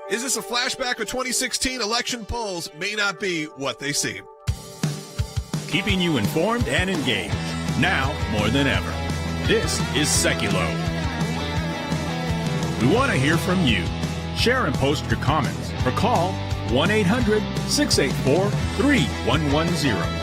Is this a flashback of 2016? Election polls may not be what they seem. Keeping you informed and engaged, now more than ever. This is Sekulow. We want to hear from you. Share and post your comments or call 1-800-684-3110.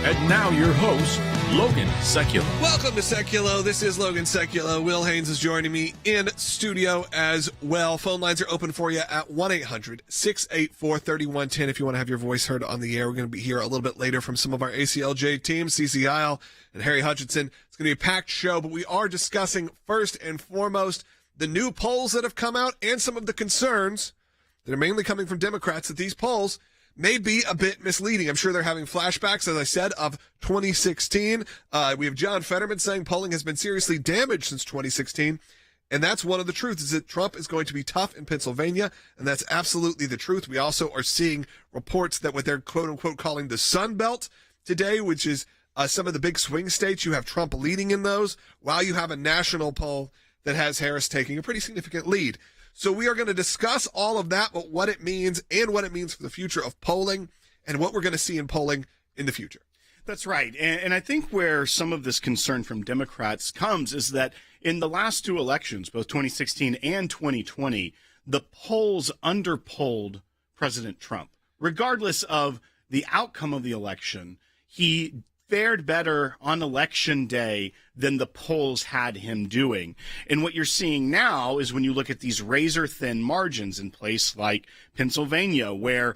And now your host, Logan Sekulow. Welcome to Sekulow. This is Logan Sekulow. Will Haynes is joining me in studio as well. Phone lines are open for you at 1-800-684-3110 if you want to have your voice heard on the air. We're going to be here a little bit later from some of our ACLJ teams, CC Isle and Harry Hutchinson. It's going to be a packed show, but we are discussing first and foremost the new polls that have come out and some of the concerns that are mainly coming from Democrats that these polls may be a bit misleading. I'm sure they're having flashbacks, as I said, of 2016. We have John Fetterman saying polling has been seriously damaged since 2016. And that's one of the truths, is that Trump is going to be tough in Pennsylvania. And that's absolutely the truth. We also are seeing reports that what they're quote unquote calling the Sun Belt today, which is some of the big swing states, you have Trump leading in those, while you have a national poll that has Harris taking a pretty significant lead. So we are going to discuss all of that, but what it means and what it means for the future of polling and what we're going to see in polling in the future. That's right. And I think where some of this concern from Democrats comes is that in the last two elections, both 2016 and 2020, the polls underpolled President Trump. Regardless of the outcome of the election, he fared better on election day than the polls had him doing. And what you're seeing now is when you look at these razor-thin margins in place like Pennsylvania, where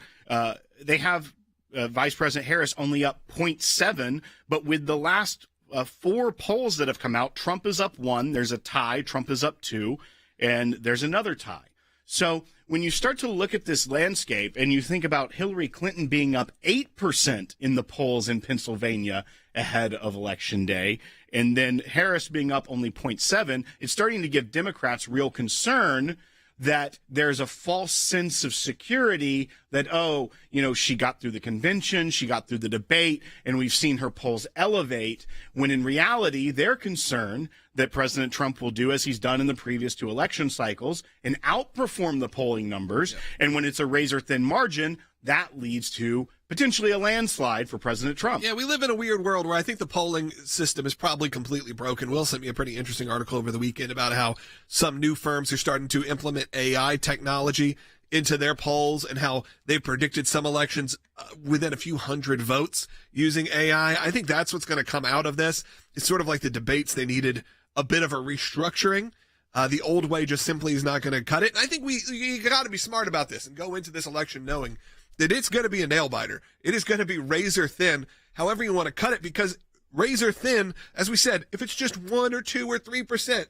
they have Vice President Harris only up 0.7, but with the last four polls that have come out, Trump is up 1, there's a tie, Trump is up 2, and there's another tie. So when you start to look at this landscape and you think about Hillary Clinton being up 8% in the polls in Pennsylvania ahead of Election Day, and then Harris being up only 0.7, it's starting to give Democrats real concern that there's a false sense of security that, oh, you know, she got through the convention, she got through the debate, and we've seen her polls elevate, when in reality, they're concerned that President Trump will do as he's done in the previous two election cycles and outperform the polling numbers. Yeah. And when it's a razor-thin margin, that leads to potentially a landslide for President Trump. Yeah, we live in a weird world where I think the polling system is probably completely broken. Will sent me a pretty interesting article over the weekend about how some new firms are starting to implement AI technology into their polls and how they've predicted some elections within a few hundred votes using AI. I think that's what's going to come out of this. It's sort of like the debates. They needed a bit of a restructuring. The old way just simply is not going to cut it. And I think you got to be smart about this and go into this election knowing that it's going to be a nail biter. It is going to be razor thin, however you want to cut it, because razor thin, as we said, if it's just 1 or 2 or 3%,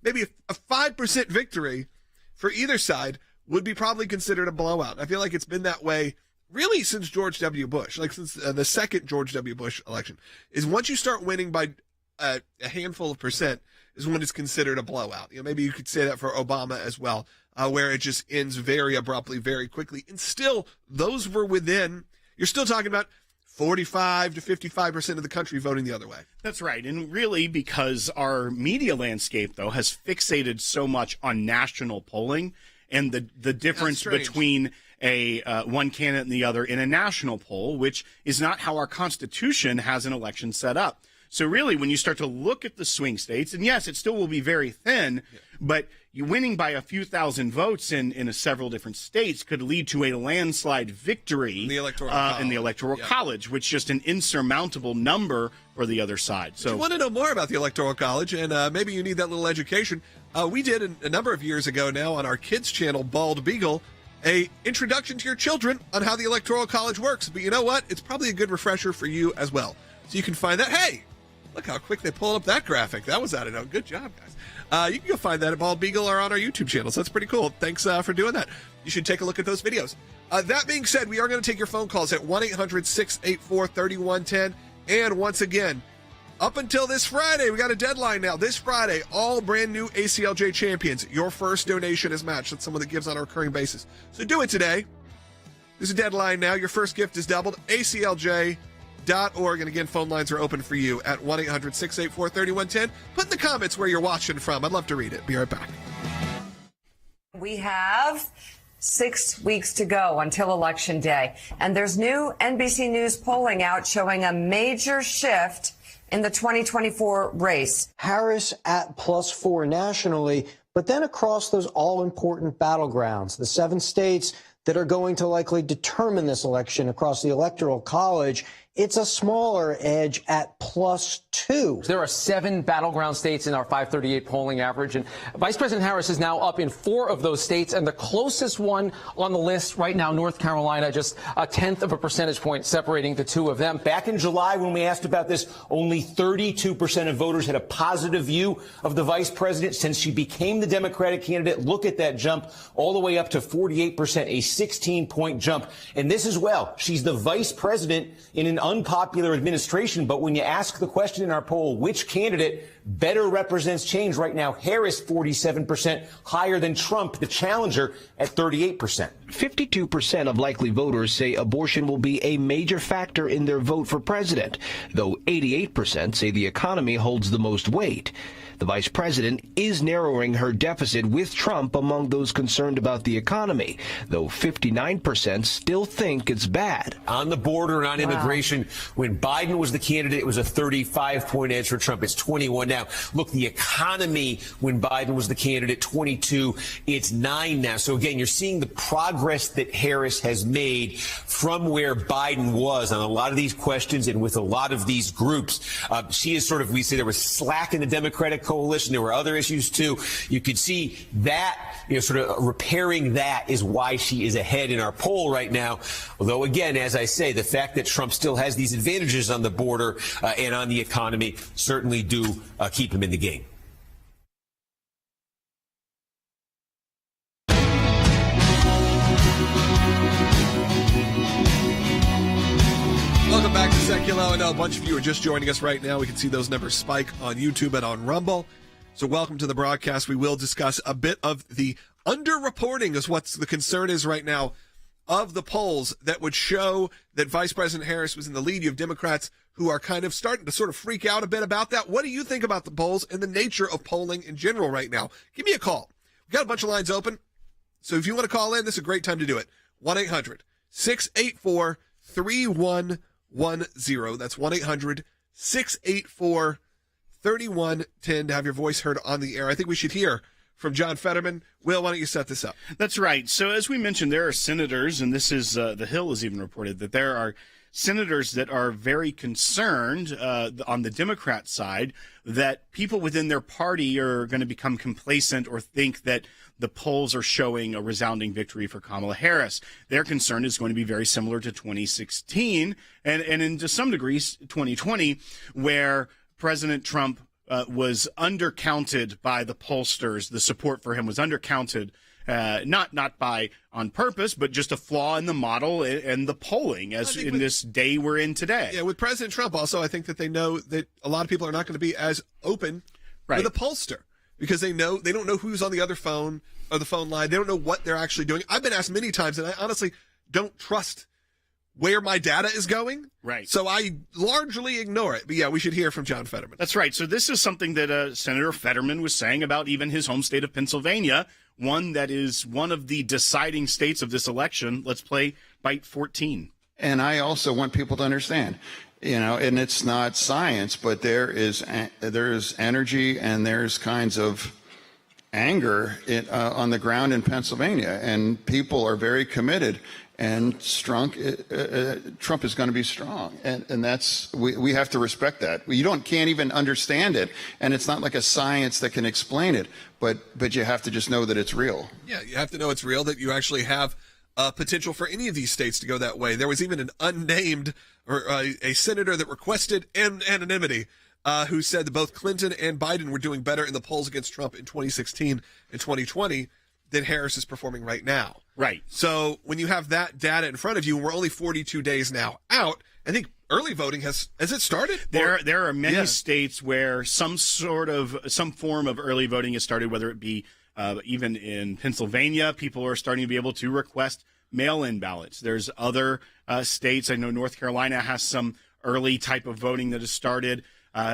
maybe a 5% victory for either side would be probably considered a blowout. I feel like it's been that way really since George W. Bush, like since the second George W. Bush election, is once you start winning by a handful of percent is when it's considered a blowout. You know, maybe you could say that for Obama as well, where it just ends very abruptly, very quickly. And still, those were within, you're still talking about 45 to 55% of the country voting the other way. That's right. And really, because our media landscape, though, has fixated so much on national polling and the difference between a one candidate and the other in a national poll, which is not how our Constitution has an election set up. So really, when you start to look at the swing states, and yes, it still will be very thin, but you winning by a few thousand votes in several different states could lead to a landslide victory in the Electoral College, which is just an insurmountable number for the other side. So if you want to know more about the Electoral College, and maybe you need that little education, we did a number of years ago now on our kids channel, Bald Beagle, a introduction to your children on how the Electoral College works. But you know what? It's probably a good refresher for you as well. So you can find that. Hey, look how quick they pulled up that graphic. That was out of no. Good job, guys. You can go find that at Bald Beagle or on our YouTube channel. So that's pretty cool. Thanks for doing that. You should take a look at those videos. That being said, we are going to take your phone calls at 1-800-684-3110. And once again, up until this Friday, we got a deadline now. This Friday, all brand new ACLJ champions. Your first donation is matched. That's someone that gives on a recurring basis. So do it today. There's a deadline now. Your first gift is doubled. ACLJ.org. And again, phone lines are open for you at 1-800-684-3110. Put in the comments where you're watching from. I'd love to read it. Be right back. We have 6 weeks to go until Election Day. And there's new NBC News polling out showing a major shift in the 2024 race. Harris at +4 nationally, but then across those all-important battlegrounds, the 7 states that are going to likely determine this election across the Electoral College, it's a smaller edge at +2. There are 7 battleground states in our 538 polling average, and Vice President Harris is now up in 4 of those states, and the closest one on the list right now, North Carolina, just a 1/10 of a percentage point separating the 2 of them. Back in July, when we asked about this, only 32% of voters had a positive view of the vice president. Since she became the Democratic candidate, look at that jump all the way up to 48%, a 16-point jump. And this as well, she's the vice president in an unpopular administration, but when you ask the question in our poll, which candidate better represents change right now, Harris 47%, higher than Trump, the challenger, at 38%. 52% of likely voters say abortion will be a major factor in their vote for president, though 88% say the economy holds the most weight. The vice president is narrowing her deficit with Trump among those concerned about the economy, though 59% still think it's bad. On the border and on immigration, when Biden was the candidate, it was a 35-point edge for Trump. It's 21 now. Look, the economy, when Biden was the candidate, 22. It's 9 now. So, again, you're seeing the progress that Harris has made from where Biden was on a lot of these questions and with a lot of these groups. She is sort of, we say there was slack in the Democratic coalition. There were other issues, too. You could see that, sort of repairing that is why she is ahead in our poll right now. Although, again, as I say, the fact that Trump still has these advantages on the border and on the economy certainly do keep him in the game. Welcome back to Sekulow. I know a bunch of you are just joining us right now. We can see those numbers spike on YouTube and on Rumble. So welcome to the broadcast. We will discuss a bit of the underreporting is what the concern is right now of the polls that would show that Vice President Harris was in the lead. You have Democrats who are kind of starting to sort of freak out a bit about that. What do you think about the polls and the nature of polling in general right now? Give me a call. We've got a bunch of lines open. So if you want to call in, this is a great time to do it. 1-800-684-3110. That's 1-800-684-3110 to have your voice heard on the air. I think we should hear from John Fetterman. Will, why don't you set this up? That's right. So as we mentioned, there are senators, and this is The Hill has even reported that there are senators that are very concerned on the Democrat side that people within their party are going to become complacent or think that the polls are showing a resounding victory for Kamala Harris. Their concern is going to be very similar to 2016 and in to some degree 2020, where President Trump was undercounted by the pollsters. The support for him was undercounted, not by on purpose, but just a flaw in the model and the polling as in this day we're in today. Yeah, with President Trump also, I think that they know that a lot of people are not going to be as open with a pollster because they don't know who's on the other phone or the phone line. They don't know what they're actually doing. I've been asked many times, and I honestly don't trust where my data is going. Right. So I largely ignore it. But yeah, we should hear from John Fetterman. That's right. So this is something that Senator Fetterman was saying about even his home state of Pennsylvania, one that is one of the deciding states of this election. Let's play Bite 14. And I also want people to understand, and it's not science, but there is energy and there's kinds of anger on the ground in Pennsylvania, and people are very committed. And Trump is going to be strong, and that's we have to respect that. Can't even understand it, and it's not like a science that can explain it. But you have to just know that it's real. Yeah, you have to know it's real. That you actually have potential for any of these states to go that way. There was even an unnamed or a senator that requested anonymity who said that both Clinton and Biden were doing better in the polls against Trump in 2016 and 2020 than Harris is performing right now. Right. So when you have that data in front of you, we're only 42 days now out. I think early voting has it started? There are many states where some form of early voting has started, whether it be even in Pennsylvania, people are starting to be able to request mail-in ballots. There's other states. I know North Carolina has some early type of voting that has started.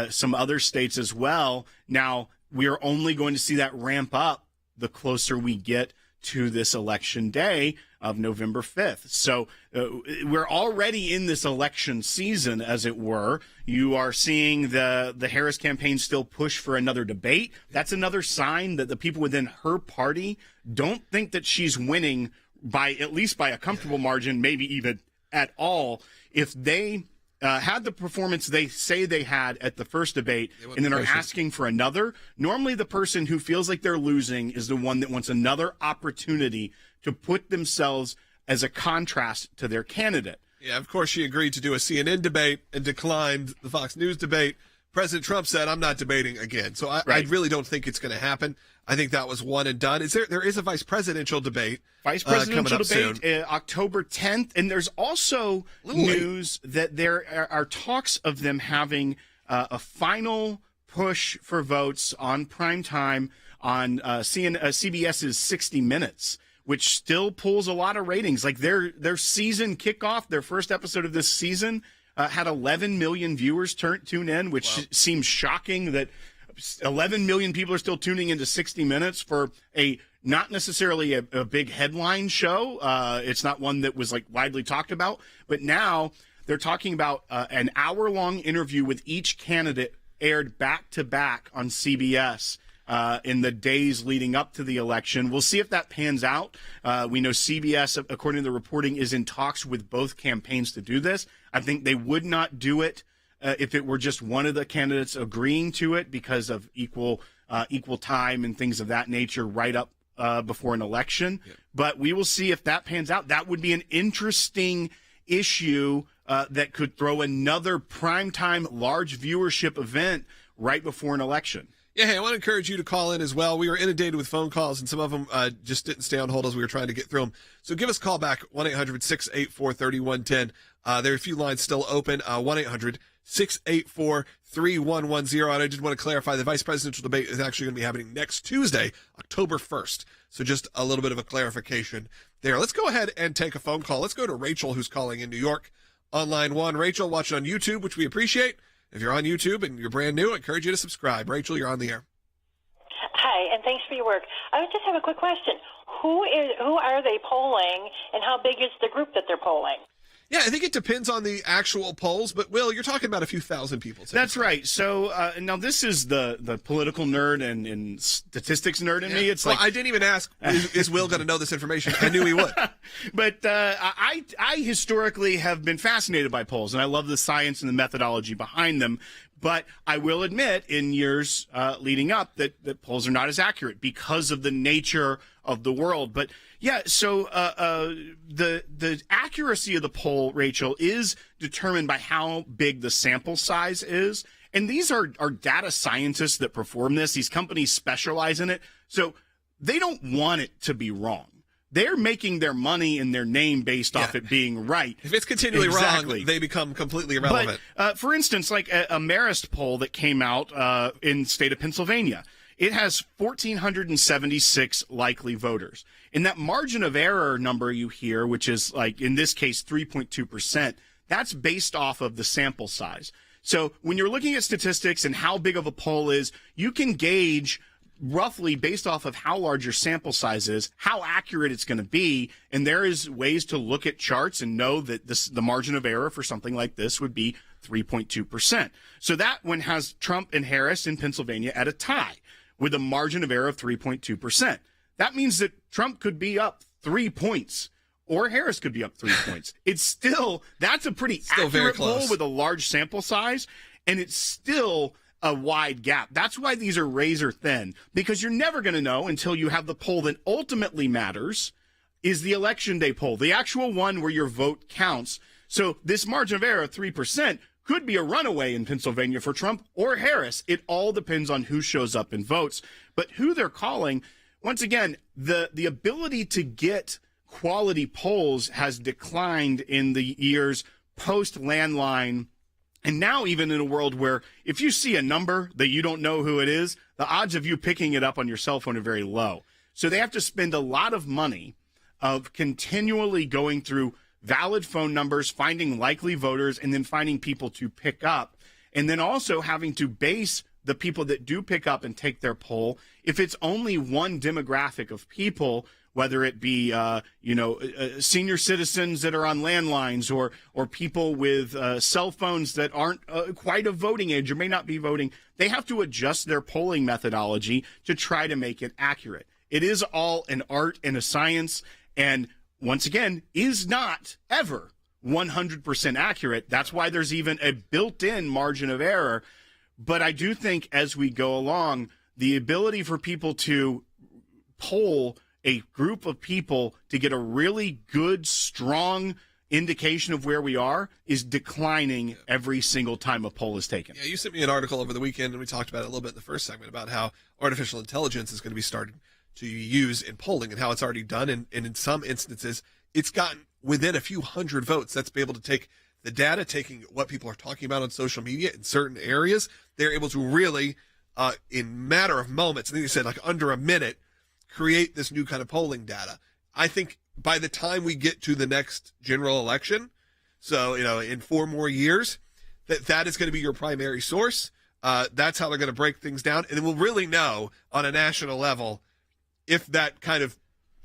Some other states as well. Now, we are only going to see that ramp up the closer we get to this election day of November 5th. So we're already in this election season, as it were. You are seeing the Harris campaign still push for another debate. That's another sign that the people within her party don't think that she's winning by at least by a comfortable margin, maybe even at all. If they had the performance they say they had at the first debate and then are asking for another, normally the person who feels like they're losing is the one that wants another opportunity to put themselves as a contrast to their candidate. Yeah, of course she agreed to do a CNN debate and declined the Fox News debate. President Trump said, I'm not debating again. So I really don't think it's going to happen. I think that was one and done. There is a vice presidential debate. Vice presidential debate, October 10th. And there's also news that there are talks of them having a final push for votes on prime time on CBS's 60 Minutes, which still pulls a lot of ratings. Like their season kickoff, their first episode of this season, had 11 million viewers tune in, which seems shocking that 11 million people are still tuning into 60 Minutes for not necessarily a big headline show. It's not one that was like widely talked about, but now they're talking about an hour-long interview with each candidate aired back to back on CBS in the days leading up to the election. We'll see if that pans out. We know CBS, according to the reporting, is in talks with both campaigns to do this. I think they would not do it if it were just one of the candidates agreeing to it because of equal time and things of that nature right up before an election. Yeah. But we will see if that pans out. That would be an interesting issue that could throw another primetime large viewership event right before an election. Yeah, hey, I want to encourage you to call in as well. We were inundated with phone calls, and some of them just didn't stay on hold as we were trying to get through them. So give us a call back, 1-800-684-3110. There are a few lines still open, 1-800-684-3110. And I did want to clarify, the vice presidential debate is actually going to be happening next Tuesday, October 1st. So just a little bit of a clarification there. Let's go ahead and take a phone call. Let's go to Rachel, who's calling in New York on line 1. Rachel, watching on YouTube, which we appreciate. If you're on YouTube and you're brand new, I encourage you to subscribe. Rachel, you're on the air. Hi, and thanks for your work. I just have a quick question. Who are they polling, and how big is the group that they're polling? Yeah, I think it depends on the actual polls, but Will, you're talking about a few thousand people. That's right. So now this is the political nerd and statistics nerd in me. It's like I didn't even ask, is Will going to know this information? I knew he would. But I historically have been fascinated by polls, and I love the science and the methodology behind them. But I will admit, in years leading up, that polls are not as accurate because of the nature of the world. But yeah, so the accuracy of the poll, Rachel, is determined by how big the sample size is. And these are data scientists that perform this. These companies specialize in it. So they don't want it to be wrong. They're making their money and their name based off it being right. If it's continually wrong, they become completely irrelevant. But, for instance, like a Marist poll that came out in the state of Pennsylvania, it has 1,476 likely voters. And that margin of error number you hear, which is like in this case 3.2%, that's based off of the sample size. So when you're looking at statistics and how big of a poll is, you can gauge roughly based off of how large your sample size is, how accurate it's going to be. And there is ways to look at charts and know that the margin of error for something like this would be 3.2%. So that one has Trump and Harris in Pennsylvania at a tie with a margin of error of 3.2%. That means that Trump could be up 3 points or Harris could be up 3 points. That's a pretty accurate poll with a large sample size, and it's still a wide gap. That's why these are razor thin, because you're never going to know until you have the poll that ultimately matters is the election day poll, the actual one where your vote counts. So this margin of error of 3% could be a runaway in Pennsylvania for Trump or Harris. It all depends on who shows up and votes. But who they're calling, once again, the ability to get quality polls has declined in the years post-landline. And now even in a world where if you see a number that you don't know who it is, the odds of you picking it up on your cell phone are very low. So they have to spend a lot of money of continually going through valid phone numbers, finding likely voters, and then finding people to pick up. And then also having to base the people that do pick up and take their poll. If it's only one demographic of people, whether it be, senior citizens that are on landlines or people with cell phones that aren't quite of voting age or may not be voting. They have to adjust their polling methodology to try to make it accurate. It is all an art and a science, and once again, is not ever 100% accurate. That's why there's even a built-in margin of error. But I do think as we go along, the ability for people to poll a group of people to get a really good, strong indication of where we are is declining every single time a poll is taken. Yeah, you sent me an article over the weekend, and we talked about it a little bit in the first segment about how artificial intelligence is going to be started to use in polling and how it's already done. And in some instances, it's gotten within a few hundred votes. That's be able to take the data, taking what people are talking about on social media in certain areas. They're able to really, in matter of moments, I think they said like under a minute, create this new kind of polling data. I think by the time we get to the next general election, so, in 4 more years, that is going to be your primary source. That's how they're going to break things down. And then we'll really know on a national level if that kind of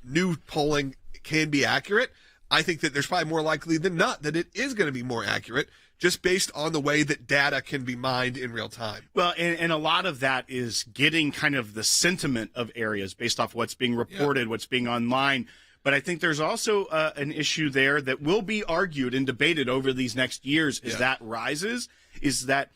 new polling can be accurate. I think that there's probably more likely than not that it is going to be more accurate just based on the way that data can be mined in real time. Well, and a lot of that is getting kind of the sentiment of areas based off what's being reported, what's being online. But I think there's also an issue there that will be argued and debated over these next years as that rises. Is that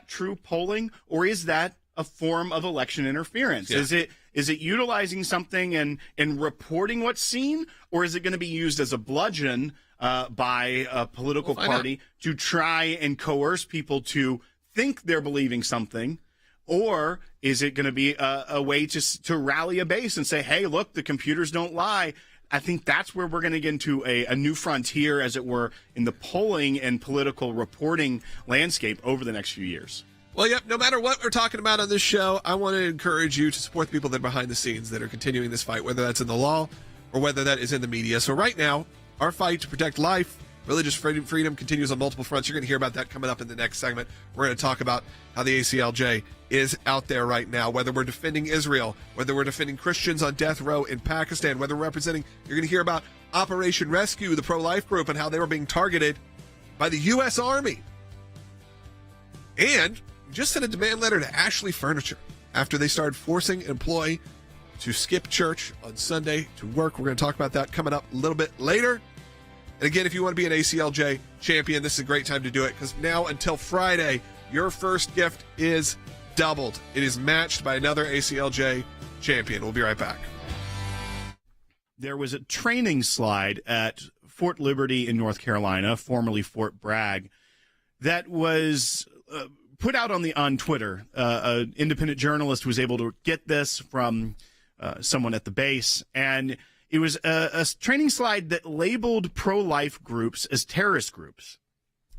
true polling, or is that a form of election interference? Yeah. Is it utilizing something and reporting what's seen, or is it going to be used as a bludgeon by a political party to try and coerce people to think they're believing something? Or is it going to be a way to rally a base and say, hey, look, the computers don't lie? I think that's where we're going to get into a new frontier, as it were, in the polling and political reporting landscape over the next few years. Well, yep, no matter what we're talking about on this show, I want to encourage you to support the people that are behind the scenes that are continuing this fight, whether that's in the law or whether that is in the media. So right now, our fight to protect life, religious freedom continues on multiple fronts. You're going to hear about that coming up in the next segment. We're going to talk about how the ACLJ is out there right now, whether we're defending Israel, whether we're defending Christians on death row in Pakistan, whether we're representing, you're going to hear about Operation Rescue, the pro-life group, and how they were being targeted by the U.S. Army. And just sent a demand letter to Ashley Furniture after they started forcing an employee to skip church on Sunday to work. We're going to talk about that coming up a little bit later. And again, if you want to be an ACLJ champion, this is a great time to do it, because now until Friday, your first gift is doubled. It is matched by another ACLJ champion. We'll be right back. There was a training slide at Fort Liberty in North Carolina, formerly Fort Bragg, that was put out on Twitter. An independent journalist was able to get this from someone at the base, and it was a training slide that labeled pro-life groups as terrorist groups.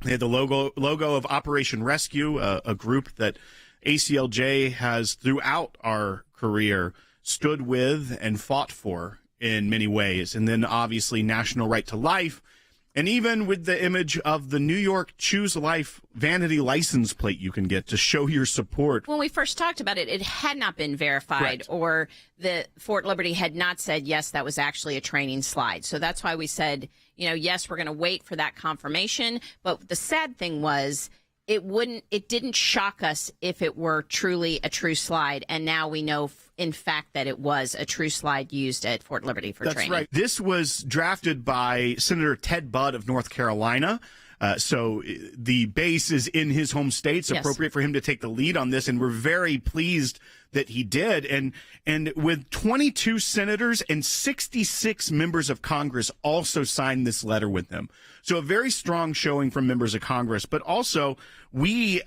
They had the logo of Operation Rescue, a group that ACLJ has throughout our career stood with and fought for in many ways, and then obviously National Right to Life. And even with the image of the New York Choose Life vanity license plate you can get to show your support. When we first talked about it, it had not been verified, or the Fort Liberty had not said, yes, that was actually a training slide. So that's why we said, yes, we're going to wait for that confirmation. But the sad thing was, it didn't shock us if it were truly a true slide. And now we know, in fact, that it was a true slide used at Fort Liberty for training. That's right. This was drafted by Senator Ted Budd of North Carolina. So the base is in his home state. It's appropriate for him to take the lead on this, and we're very pleased that he did. And with 22 senators and 66 members of Congress also signed this letter with him. So a very strong showing from members of Congress, but also we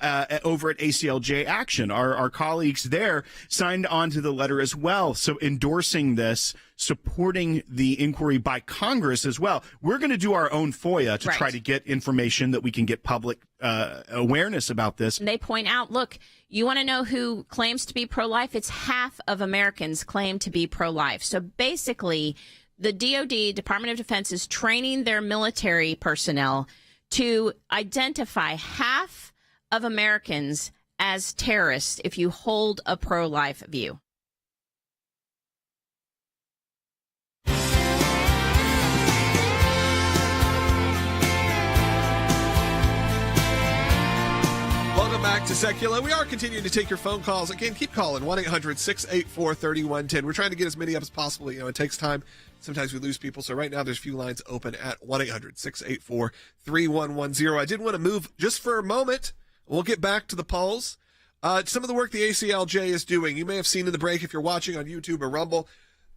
over at ACLJ Action, our colleagues there, signed on to the letter as well. So endorsing this, supporting the inquiry by Congress as well. We're going to do our own FOIA to try to get information that we can get public awareness about this. And they point out, look, you want to know who claims to be pro-life? It's half of Americans claim to be pro-life. So basically, the DoD, Department of Defense, is training their military personnel to identify half of Americans as terrorists if you hold a pro-life view. to Sekulow. We are continuing to take your phone calls. Again, keep calling 1-800-684-3110. We're trying to get as many up as possible. You know, it takes time. Sometimes we lose people. So right now there's a few lines open at 1-800-684-3110. I did want to move just for a moment. We'll get back to the polls. Some of the work the ACLJ is doing. You may have seen in the break if you're watching on YouTube or Rumble,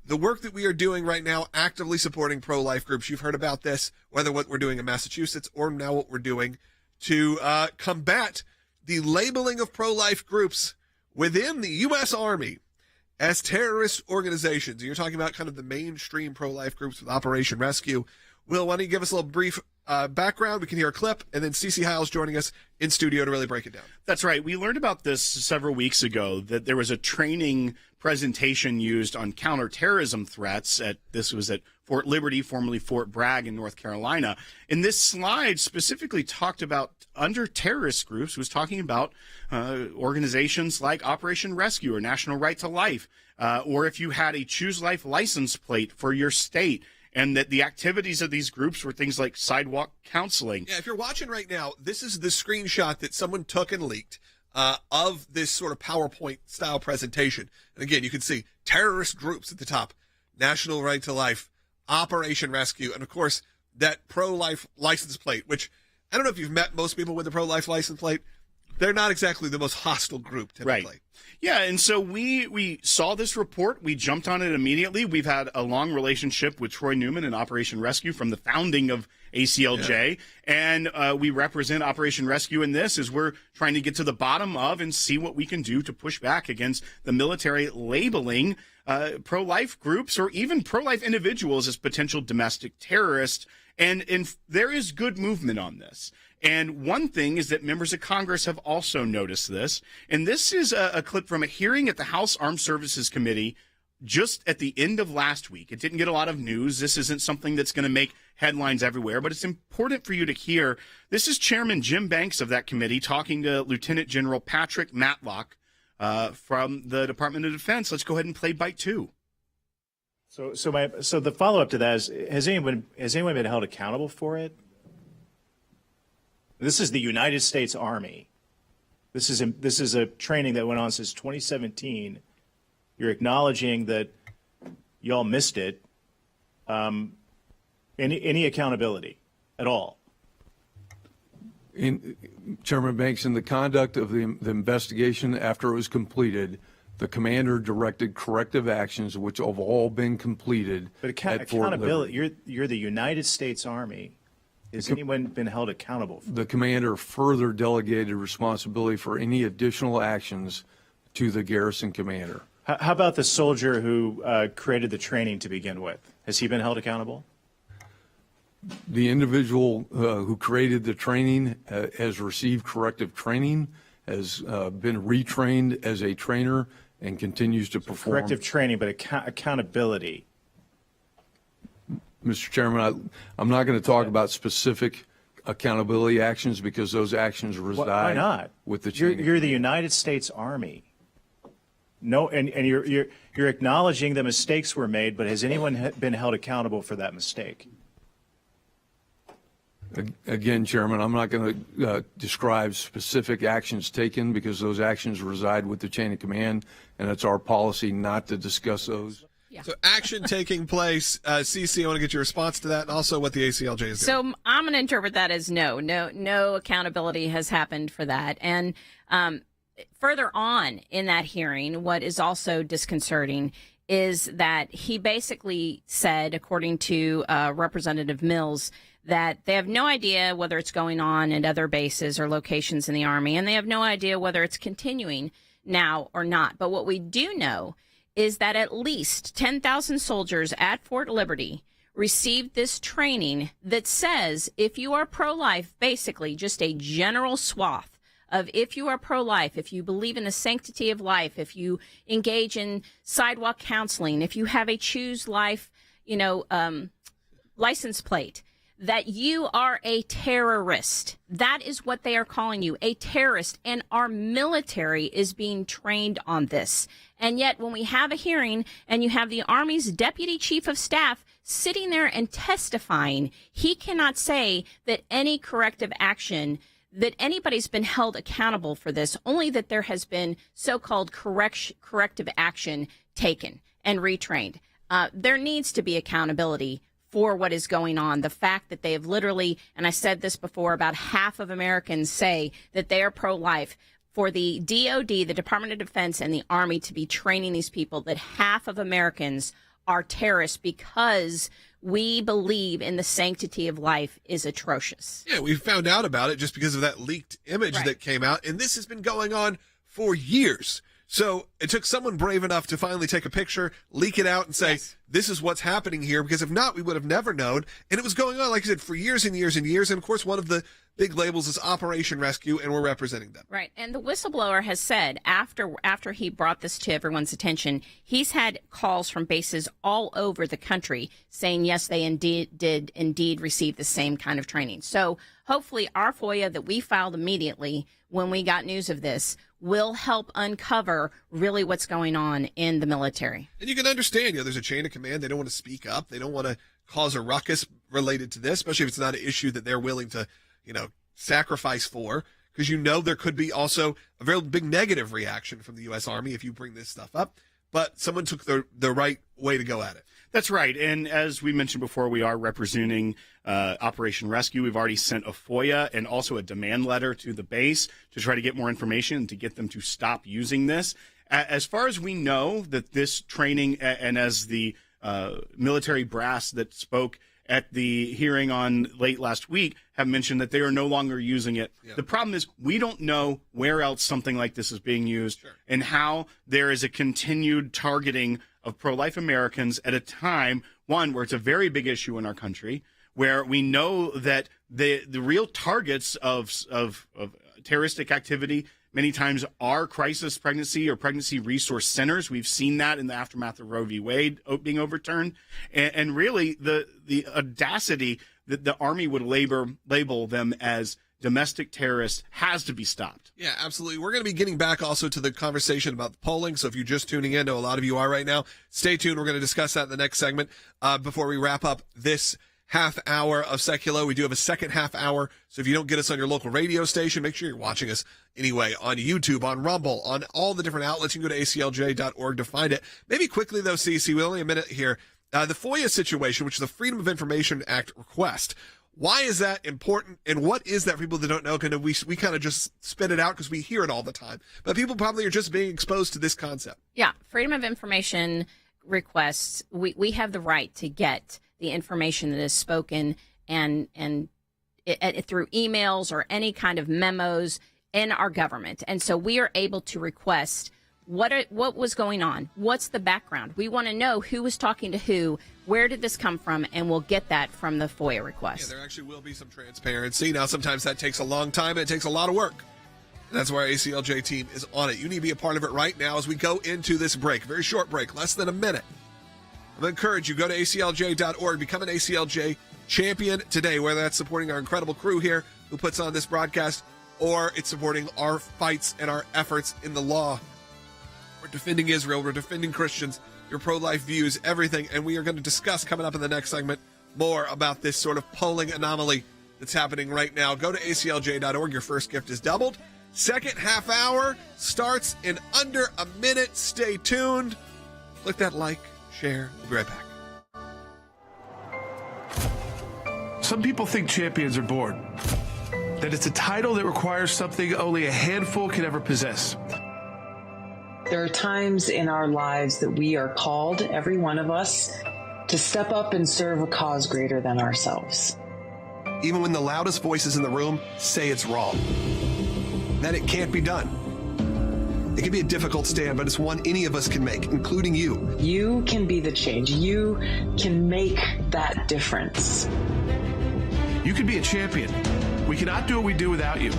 the work that we are doing right now, actively supporting pro-life groups. You've heard about this, whether what we're doing in Massachusetts or now what we're doing to combat the labeling of pro-life groups within the U.S. Army as terrorist organizations. You're talking about kind of the mainstream pro-life groups with Operation Rescue. Will, why don't you give us a little brief background? We can hear a clip, and then Cece Hiles joining us in studio to really break it down. That's right. We learned about this several weeks ago, that there was a training presentation used on counterterrorism threats. This was at Fort Liberty, formerly Fort Bragg in North Carolina. And this slide specifically talked about, under terrorist groups, was talking about organizations like Operation Rescue or National Right to Life, or if you had a Choose Life license plate for your state, and that the activities of these groups were things like sidewalk counseling. Yeah, if you're watching right now, this is the screenshot that someone took and leaked of this sort of PowerPoint-style presentation. And again, you can see terrorist groups at the top, National Right to Life, Operation Rescue, and of course, that pro-life license plate, which I don't know if you've met most people with the pro-life license plate. They're not exactly the most hostile group, typically. Right. Yeah, and so we saw this report. We jumped on it immediately. We've had a long relationship with Troy Newman and Operation Rescue from the founding of ACLJ, and we represent Operation Rescue in this as we're trying to get to the bottom of and see what we can do to push back against the military labeling pro-life groups or even pro-life individuals as potential domestic terrorists. And there is good movement on this. And one thing is that members of Congress have also noticed this. And this is a clip from a hearing at the House Armed Services Committee just at the end of last week. It didn't get a lot of news. This isn't something that's going to make headlines everywhere, but it's important for you to hear. This is Chairman Jim Banks of that committee talking to Lieutenant General Patrick Matlock from the Department of Defense. Let's go ahead and play bite 2. So the follow-up to that is, has anyone been held accountable for it? This is the United States Army. This is a training that went on since 2017. You're acknowledging that y'all missed it. Any accountability at all? Chairman Banks, in the conduct of the investigation after it was completed, the commander directed corrective actions which have all been completed. But accountability, you're the United States Army. Has anyone been held accountable for? The commander further delegated responsibility for any additional actions to the garrison commander. How about the soldier who created the training to begin with? Has he been held accountable? The individual who created the training has received corrective training, has been retrained as a trainer, and continues to perform. Corrective training, but accountability. Mr. Chairman, I'm not going to talk about specific accountability actions because those actions reside. Why not? With the chain. You're the United States Army. No, and you're acknowledging that mistakes were made, but has anyone been held accountable for that mistake? Again, Chairman, I'm not going to describe specific actions taken because those actions reside with the chain of command, and it's our policy not to discuss those. Yeah. So action taking place. Cece, I want to get your response to that, and also what the ACLJ is doing. So I'm going to interpret that as no accountability has happened for that. And further on in that hearing, what is also disconcerting is that he basically said, according to Representative Mills, that they have no idea whether it's going on at other bases or locations in the Army, and they have no idea whether it's continuing now or not. But what we do know is that at least 10,000 soldiers at Fort Liberty received this training that says if you are pro-life, basically just a general swath of if you are pro-life, if you believe in the sanctity of life, if you engage in sidewalk counseling, if you have a Choose Life, license plate, that you are a terrorist. That is what they are calling you, a terrorist. And our military is being trained on this. And yet when we have a hearing and you have the Army's Deputy Chief of Staff sitting there and testifying, he cannot say that any corrective action that anybody's been held accountable for this, only that there has been so-called corrective action taken and retrained. There needs to be accountability for what is going on. The fact that they have literally, and I said this before, about half of Americans say that they are pro-life. For the DOD, the Department of Defense, and the Army to be training these people, that half of Americans are terrorists because we believe in the sanctity of life, is atrocious. Yeah, we found out about it just because of that leaked image that came out, and this has been going on for years. So it took someone brave enough to finally take a picture, leak it out, and say, this is what's happening here, because if not, we would have never known. And it was going on, like I said, for years and years and years. And, of course, one of the big labels is Operation Rescue, and we're representing them. Right. And the whistleblower has said, after he brought this to everyone's attention, he's had calls from bases all over the country saying, yes, they did indeed receive the same kind of training. So hopefully our FOIA that we filed immediately when we got news of this will help uncover really what's going on in the military. And you can understand, there's a chain of command. They don't want to speak up. They don't want to cause a ruckus related to this, especially if it's not an issue that they're willing to, sacrifice for, because there could be also a very big negative reaction from the U.S. Army if you bring this stuff up. But someone took the right way to go at it. That's right. And as we mentioned before, we are representing Operation Rescue. We've already sent a FOIA and also a demand letter to the base to try to get more information and to get them to stop using this. As far as we know, that this training, and as the military brass that spoke at the hearing on late last week have mentioned, that they are no longer using it. Yeah. The problem is we don't know where else something like this is being used and how there is a continued targeting of pro-life Americans at a time, one, where it's a very big issue in our country, where we know that the real targets of terroristic activity many times are crisis pregnancy or pregnancy resource centers. We've seen that in the aftermath of Roe v. Wade being overturned. And really, the audacity that the Army would label them as domestic terrorists has to be stopped. Yeah, absolutely. We're going to be getting back also to the conversation about the polling. So if you're just tuning in, I know a lot of you are right now, stay tuned. We're going to discuss that in the next segment. Before we wrap up this half hour of Sekulow, we do have a second half hour. So if you don't get us on your local radio station, make sure you're watching us anyway on YouTube, on Rumble, on all the different outlets. You can go to ACLJ.org to find it. Maybe quickly, though, CC, we only have a minute here. The FOIA situation, which is the Freedom of Information Act request. Why is that important, and what is that for people that don't know? We kind of just spit it out because we hear it all the time. But people probably are just being exposed to this concept. Yeah, Freedom of Information requests, we have the right to get the information that is spoken and through emails or any kind of memos in our government. And so we are able to request what was going on, what's the background. We want to know who was talking to who, where did this come from, and we'll get that from the FOIA request. Yeah, there actually will be some transparency. Now, sometimes that takes a long time and it takes a lot of work. And that's why our ACLJ team is on it. You need to be a part of it right now as we go into this break. Very short break, less than a minute. I'm going to encourage you, go to ACLJ.org, become an ACLJ champion today, whether that's supporting our incredible crew here who puts on this broadcast, or it's supporting our fights and our efforts in the law. We're defending Israel, we're defending Christians, your pro-life views, everything, and we are going to discuss coming up in the next segment more about this sort of polling anomaly that's happening right now. Go to ACLJ.org, your first gift is doubled. Second half hour starts in under a minute. Stay tuned. Click that like, share. We'll be right back. Some people think champions are bored, that it's a title that requires something only a handful can ever possess. There are times in our lives that we are called, every one of us, to step up and serve a cause greater than ourselves. Even when the loudest voices in the room say it's wrong, that it can't be done. It can be a difficult stand, but it's one any of us can make, including you. You can be the change. You can make that difference. You can be a champion. We cannot do what we do without you.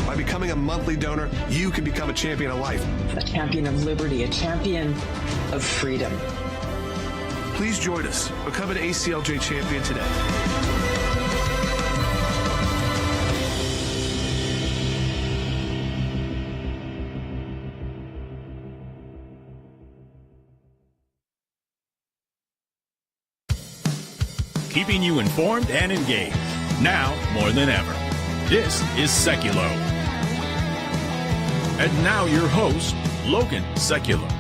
By becoming a monthly donor, you can become a champion of life. A champion of liberty, a champion of freedom. Please join us. Become an ACLJ champion today. Keeping you informed and engaged, now more than ever. This is Sekulow. And now your host, Logan Sekulow.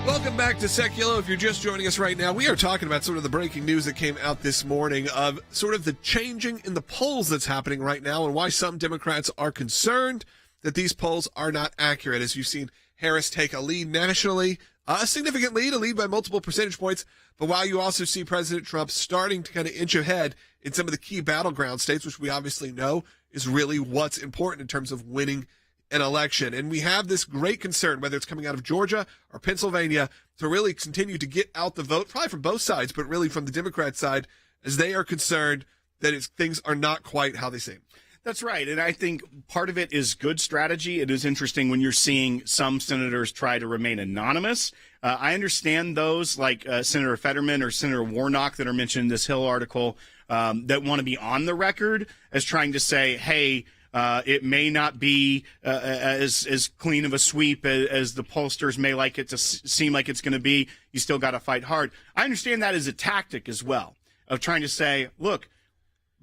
Welcome back to Sekulow. If you're just joining us right now, we are talking about sort of the breaking news that came out this morning of sort of the changing in the polls that's happening right now and why some Democrats are concerned that these polls are not accurate. As you've seen Harris take a lead nationally, a significant lead, a lead by multiple percentage points, but while you also see President Trump starting to kind of inch ahead in some of the key battleground states, which we obviously know is really what's important in terms of winning an election. And we have this great concern, whether it's coming out of Georgia or Pennsylvania, to really continue to get out the vote, probably from both sides, but really from the Democrat side, as they are concerned that things are not quite how they seem. That's right. And I think part of it is good strategy. It is interesting when you're seeing some senators try to remain anonymous. I understand those like Senator Fetterman or Senator Warnock that are mentioned in this Hill article that want to be on the record as trying to say, hey, it may not be as clean of a sweep as the pollsters may like it to seem like it's going to be. You still got to fight hard. I understand that as a tactic as well of trying to say, look,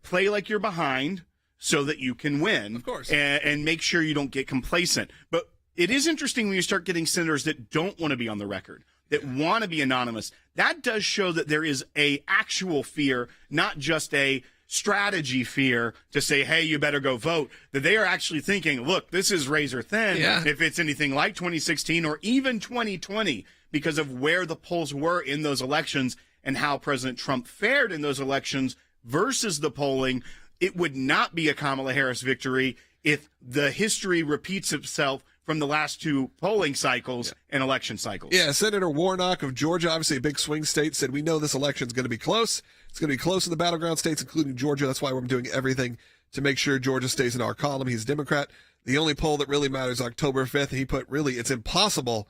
play like you're behind so that you can win, of course, and make sure you don't get complacent. But it is interesting when you start getting senators that don't want to be on the record, that want to be anonymous. That does show that there is a actual fear, not just a strategy fear to say, hey, you better go vote, that they are actually thinking, look, this is razor thin if it's anything like 2016 or even 2020 because of where the polls were in those elections and how President Trump fared in those elections versus the polling. It would not be a Kamala Harris victory if the history repeats itself from the last two polling cycles and election cycles. Yeah, Senator Warnock of Georgia, obviously a big swing state, said we know this election is going to be close. It's going to be close in the battleground states, including Georgia. That's why we're doing everything to make sure Georgia stays in our column. He's a Democrat. The only poll that really matters is October 5th. And he put, really, it's impossible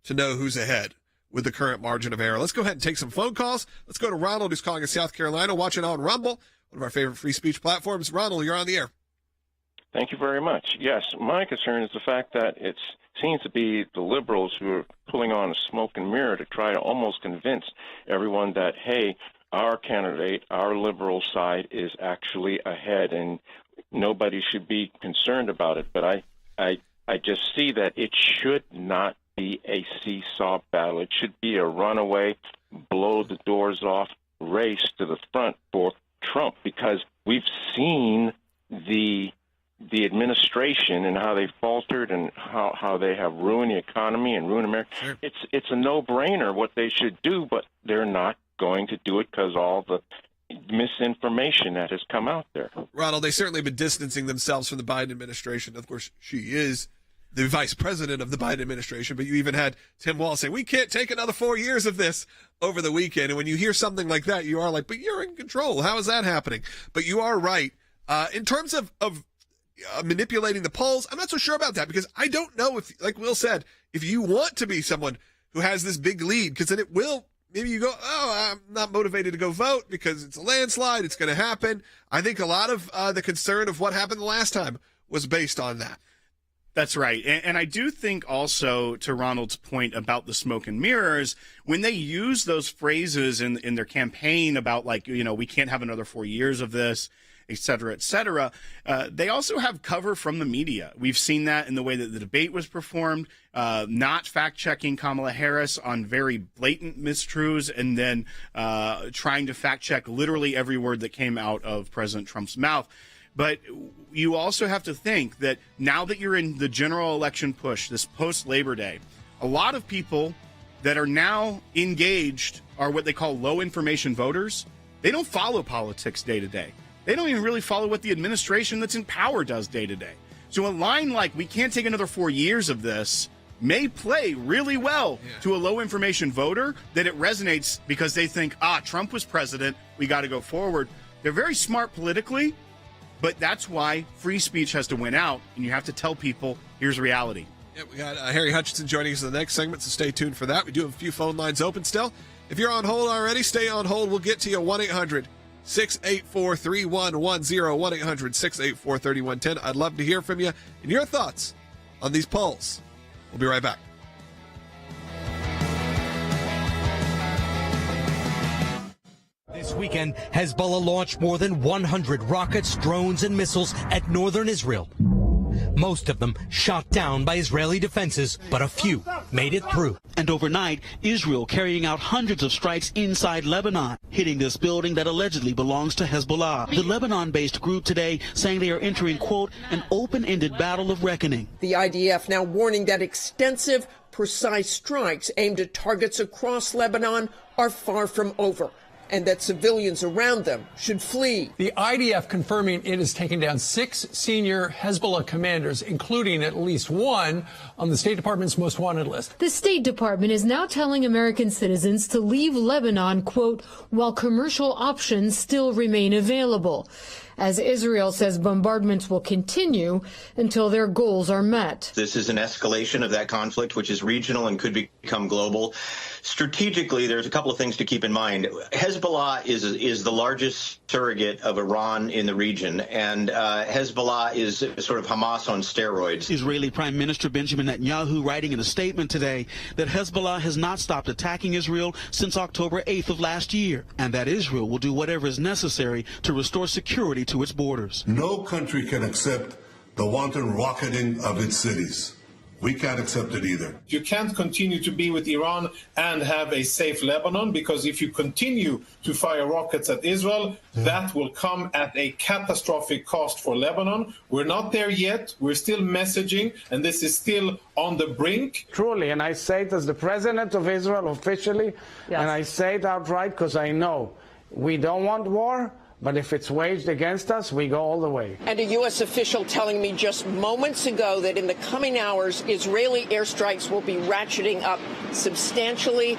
to know who's ahead with the current margin of error. Let's go ahead and take some phone calls. Let's go to Ronald, who's calling in South Carolina, watching on Rumble, one of our favorite free speech platforms. Ronald, you're on the air. Thank you very much. Yes, my concern is the fact that it seems to be the liberals who are pulling on a smoke and mirror to try to almost convince everyone that, hey, our candidate, our liberal side is actually ahead and nobody should be concerned about it. But I just see that it should not be a seesaw battle. It should be a runaway, blow the doors off race to the front for Trump, because we've seen the administration and how they faltered and how they have ruined the economy and ruined America. Sure. It's a no-brainer what they should do, but they're not going to do it because all the misinformation that has come out there. Ronald, they certainly have been distancing themselves from the Biden administration. Of course, she is the vice president of the Biden administration, but you even had Tim Walz saying, we can't take another 4 years of this over the weekend. And when you hear something like that, you are like, but you're in control. How is that happening? But you are right. In terms of manipulating the polls, I'm not so sure about that, because I don't know if, like Will said, if you want to be someone who has this big lead, because then it will, maybe you go, oh, I'm not motivated to go vote because it's a landslide, it's going to happen. I think a lot of the concern of what happened the last time was based on that. That's right. And I do think also, to Ronald's point about the smoke and mirrors, when they use those phrases in their campaign about, like, you know, we can't have another 4 years of this, et cetera, they also have cover from the media. We've seen that in the way that the debate was performed, not fact-checking Kamala Harris on very blatant mistruths, and then trying to fact-check literally every word that came out of President Trump's mouth. But you also have to think that now that you're in the general election push, this post-Labor Day, a lot of people that are now engaged are what they call low-information voters. They don't follow politics day to day. They don't even really follow what the administration that's in power does day to day. So a line like, we can't take another 4 years of this, may play really well to a low-information voter, that it resonates because they think, Trump was president, we got to go forward. They're very smart politically, but that's why free speech has to win out, and you have to tell people, here's reality. Yeah, we got Harry Hutchinson joining us in the next segment, so stay tuned for that. We do have a few phone lines open still. If you're on hold already, stay on hold. We'll get to you. 1-800-684-3110, 1-800-684-3110. I'd love to hear from you and your thoughts on these polls. We'll be right back. This weekend, Hezbollah launched more than 100 rockets, drones, and missiles at northern Israel. Most of them shot down by Israeli defenses, but a few made it through. And overnight, Israel carrying out hundreds of strikes inside Lebanon, hitting this building that allegedly belongs to Hezbollah. The Lebanon-based group today saying they are entering, quote, an open-ended battle of reckoning. The IDF now warning that extensive, precise strikes aimed at targets across Lebanon are far from over, and that civilians around them should flee. The IDF confirming it has taken down 6 senior Hezbollah commanders, including at least one on the State Department's most wanted list. The State Department is now telling American citizens to leave Lebanon, quote, while commercial options still remain available, as Israel says bombardments will continue until their goals are met. This is an escalation of that conflict, which is regional and could become global. Strategically, there's a couple of things to keep in mind. Hezbollah is the largest surrogate of Iran in the region, and Hezbollah is sort of Hamas on steroids. Israeli Prime Minister Benjamin Netanyahu writing in a statement today that Hezbollah has not stopped attacking Israel since October 8th of last year, and that Israel will do whatever is necessary to restore security to its borders. No country can accept the wanton rocketing of its cities. We can't accept it either. You can't continue to be with Iran and have a safe Lebanon, because if you continue to fire rockets at Israel, that will come at a catastrophic cost for Lebanon. We're not there yet. We're still messaging, and this is still on the brink. Truly, and I say it as the president of Israel officially, and I say it outright because I know we don't want war. But if it's waged against us, we go all the way. And a U.S. official telling me just moments ago that in the coming hours, Israeli airstrikes will be ratcheting up substantially.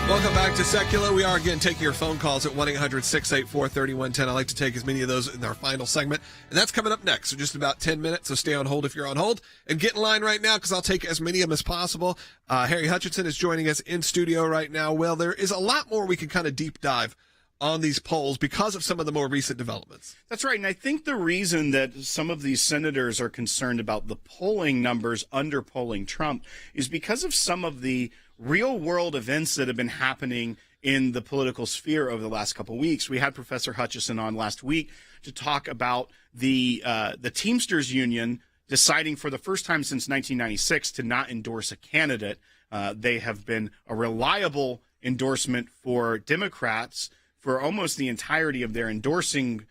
Welcome back to Sekulow. We are again taking your phone calls at 1-800-684-3110. I'd like to take as many of those in our final segment, and that's coming up next. So just about 10 minutes, so stay on hold if you're on hold, and get in line right now because I'll take as many of them as possible. Harry Hutchinson is joining us in studio right now. Well, there is a lot more we can kind of deep dive on these polls because of some of the more recent developments. That's right, and I think the reason that some of these senators are concerned about the polling numbers underpolling Trump is because of some of the real-world events that have been happening in the political sphere over the last couple of weeks. We had Professor Hutchison on last week to talk about the Teamsters Union deciding for the first time since 1996 to not endorse a candidate. They have been a reliable endorsement for Democrats for almost the entirety of their endorsing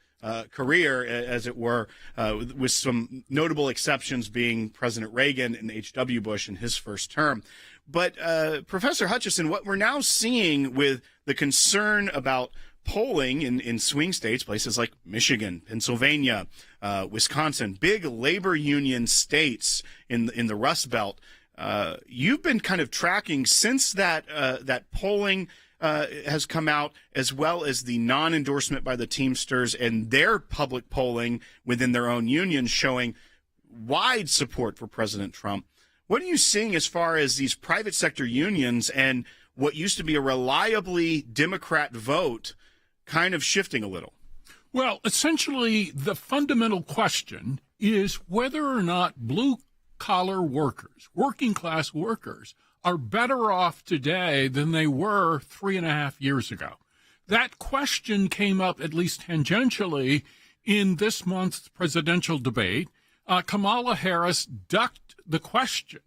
career, as it were, with some notable exceptions being President Reagan and H.W. Bush in his first term. But Professor Hutchison, what we're now seeing with the concern about polling in swing states, places like Michigan, Pennsylvania, Wisconsin, big labor union states in the Rust Belt, you've been kind of tracking since that polling has come out, as well as the non-endorsement by the Teamsters and their public polling within their own union showing wide support for President Trump. What are you seeing as far as these private sector unions and what used to be a reliably Democrat vote kind of shifting a little? Well, essentially, the fundamental question is whether or not blue-collar workers, working-class workers, are better off today than they were 3.5 years ago. That question came up, at least tangentially, in this month's presidential debate. Kamala Harris ducked the question,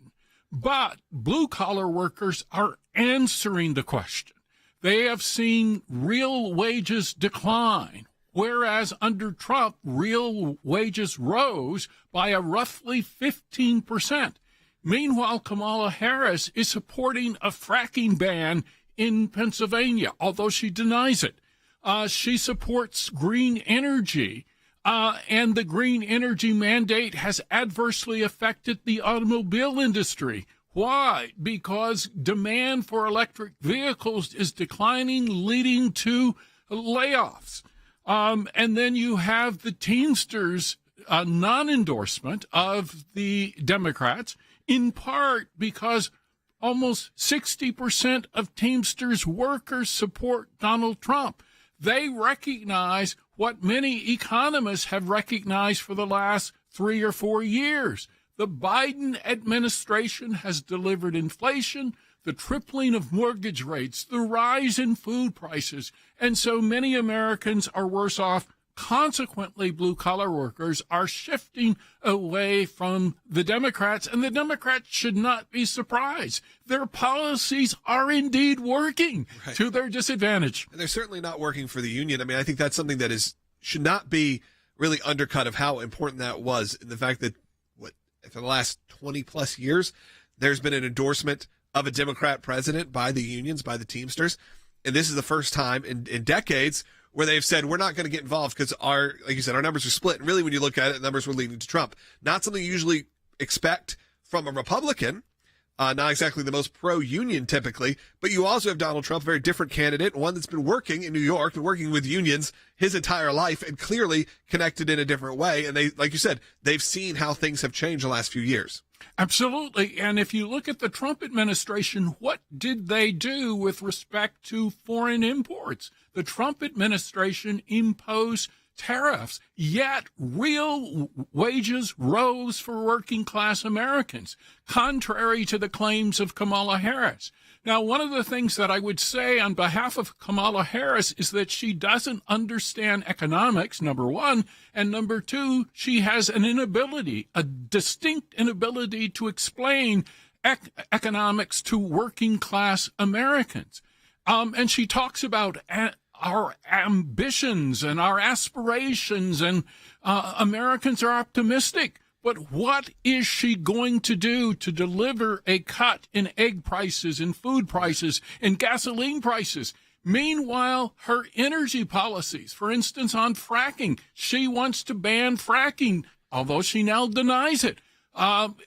but blue-collar workers are answering the question. They have seen real wages decline, whereas under Trump, real wages rose by a roughly 15%. Meanwhile, Kamala Harris is supporting a fracking ban in Pennsylvania, although she denies it. She supports green energy. And the green energy mandate has adversely affected the automobile industry. Why? Because demand for electric vehicles is declining, leading to layoffs. And then you have the Teamsters non-endorsement of the Democrats, in part because almost 60% of Teamsters workers support Donald Trump. They recognize what many economists have recognized for the last 3 or 4 years. The Biden administration has delivered inflation, the tripling of mortgage rates, the rise in food prices, and so many Americans are worse off. Consequently, blue-collar workers are shifting away from the Democrats, and the Democrats should not be surprised. Their policies are indeed working to their disadvantage. And they're certainly not working for the union. I mean, I think that's something that should not be really undercut of how important that was, in the fact that for the last 20-plus years, there's been an endorsement of a Democrat president by the unions, by the Teamsters, and this is the first time in decades where they've said, we're not going to get involved because like you said, our numbers are split. And really, when you look at it, the numbers were leading to Trump. Not something you usually expect from a Republican, not exactly the most pro-union typically, but you also have Donald Trump, a very different candidate, one that's been working in New York and working with unions his entire life and clearly connected in a different way. And they, like you said, they've seen how things have changed the last few years. Absolutely. And if you look at the Trump administration, what did they do with respect to foreign imports? The Trump administration imposed tariffs, yet real wages rose for working class Americans, contrary to the claims of Kamala Harris. Now, one of the things that I would say on behalf of Kamala Harris is that she doesn't understand economics, number one, and number two, she has a distinct inability to explain economics to working class Americans. And she talks about our ambitions and our aspirations, and Americans are optimistic. But what is she going to do to deliver a cut in egg prices, in food prices, in gasoline prices? Meanwhile, her energy policies, for instance, on fracking, she wants to ban fracking, although she now denies it.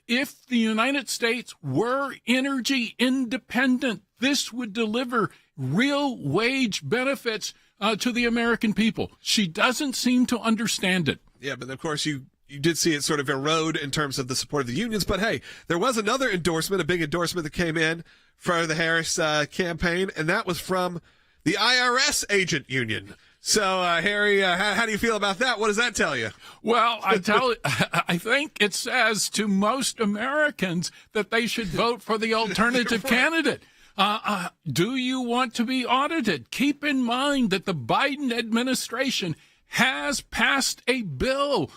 If the United States were energy independent, this would deliver real wage benefits to the American people. She doesn't seem to understand it. Yeah, but of course you did see it sort of erode in terms of the support of the unions. But hey, there was another endorsement, a big endorsement that came in for the Harris campaign, and that was from the IRS agent union. So, Harry, how do you feel about that? What does that tell you? Well, I think it says to most Americans that they should vote for the alternative candidate. Do you want to be audited? Keep in mind that the Biden administration has passed a bill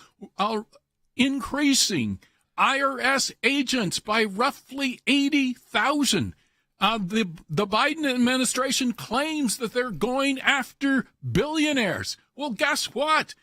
increasing IRS agents by roughly 80,000. The Biden administration claims that they're going after billionaires. Well, guess what?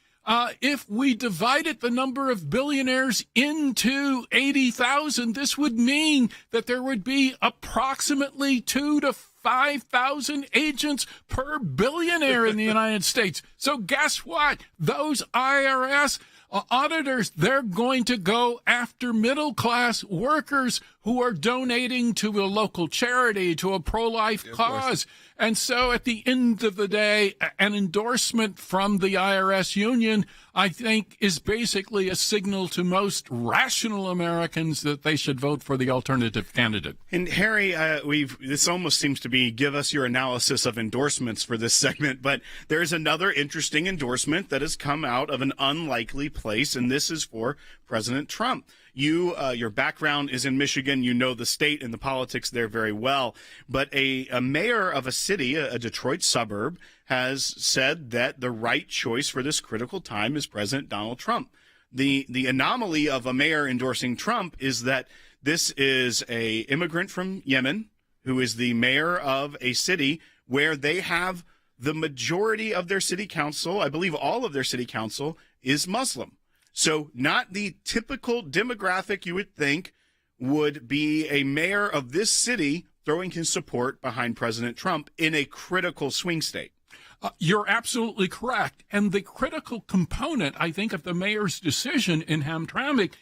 If we divided the number of billionaires into 80,000, this would mean that there would be approximately 2,000 to 5,000 agents per billionaire in the United States. So guess what? Those IRS auditors, they're going to go after middle-class workers who are donating to a local charity, to a pro-life cause. And so at the end of the day, an endorsement from the IRS union, I think, is basically a signal to most rational Americans that they should vote for the alternative candidate. And Harry, this almost seems to be give us your analysis of endorsements for this segment, but there's another interesting endorsement that has come out of an unlikely place, and this is for President Trump. Your background is in Michigan. You know the state and the politics there very well. But a mayor of a city, a Detroit suburb, has said that the right choice for this critical time is President Donald Trump. The anomaly of a mayor endorsing Trump is that this is a immigrant from Yemen who is the mayor of a city where they have the majority of their city council, I believe all of their city council, is Muslim. So not the typical demographic you would think would be a mayor of this city throwing his support behind President Trump in a critical swing state. You're absolutely correct. And the critical component, I think, of the mayor's decision in Hamtramck